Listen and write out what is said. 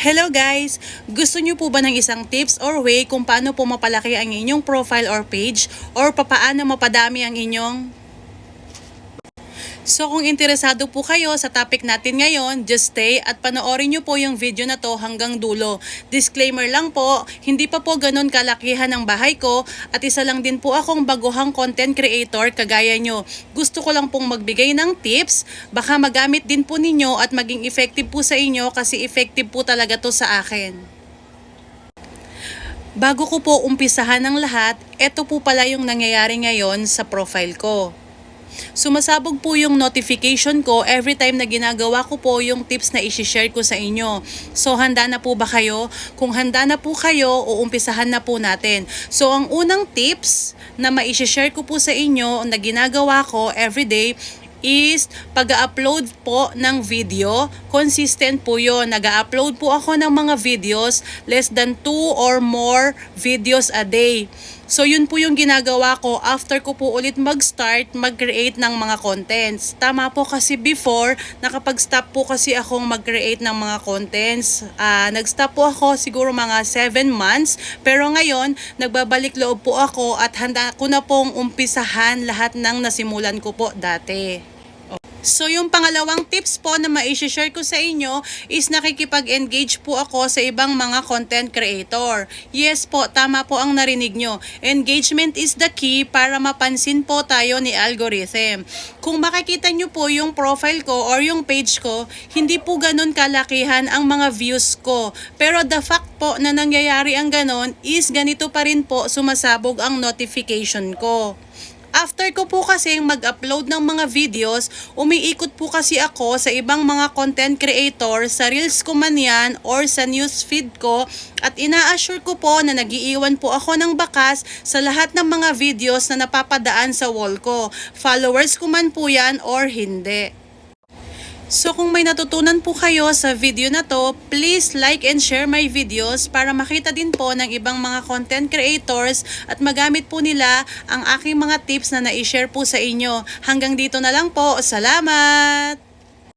Hello guys! Gusto niyo po ba ng isang tips or way kung paano po mapalaki ang inyong profile or page or papaano mapadami ang inyong. So kung interesado po kayo sa topic natin ngayon, just stay at panoorin nyo po yung video na to hanggang dulo. Disclaimer lang po, hindi pa po ganun kalakihan ang bahay ko at isa lang din po akong baguhang content creator kagaya nyo. Gusto ko lang pong magbigay ng tips, baka magamit din po ninyo at maging effective po sa inyo kasi effective po talaga to sa akin. Bago ko po umpisahan ng lahat, eto po pala yung nangyayari ngayon sa profile ko. Sumasabog po yung notification ko every time na ginagawa ko po yung tips na isi-share ko sa inyo. So handa na po ba kayo? Kung handa na po kayo, uumpisahan na po natin. So ang unang tips na ma-share ko po sa inyo na ginagawa ko everyday is pag-upload po ng video. Consistent po yun. Nag-upload po ako ng mga videos, less than 2 or more videos a day. So yun po yung ginagawa ko after ko po ulit mag-start mag-create ng mga contents. Tama po kasi before, nakapag-stop po kasi akong mag-create ng mga contents. Nag-stop po ako siguro mga 7 months. Pero ngayon, nagbabalik loob po ako at handa ko na pong umpisahan lahat ng nasimulan ko po dati. So yung pangalawang tips po na ma-share ko sa inyo is nakikipag-engage po ako sa ibang mga content creator. Yes po, tama po ang narinig nyo. Engagement is the key para mapansin po tayo ni algorithm. Kung makikita nyo po yung profile ko or yung page ko, hindi po ganun kalakihan ang mga views ko. Pero the fact po na nangyayari ang ganun is ganito pa rin po sumasabog ang notification ko. After ko po kasing mag-upload ng mga videos, umiikot po kasi ako sa ibang mga content creator, sa reels ko man yan or sa newsfeed ko at ina-assure ko po na nagiiwan po ako ng bakas sa lahat ng mga videos na napapadaan sa wall ko. Followers ko man po yan or hindi. So kung may natutunan po kayo sa video na to, please like and share my videos para makita din po ng ibang mga content creators at magamit po nila ang aking mga tips na na-share po sa inyo. Hanggang dito na lang po. Salamat!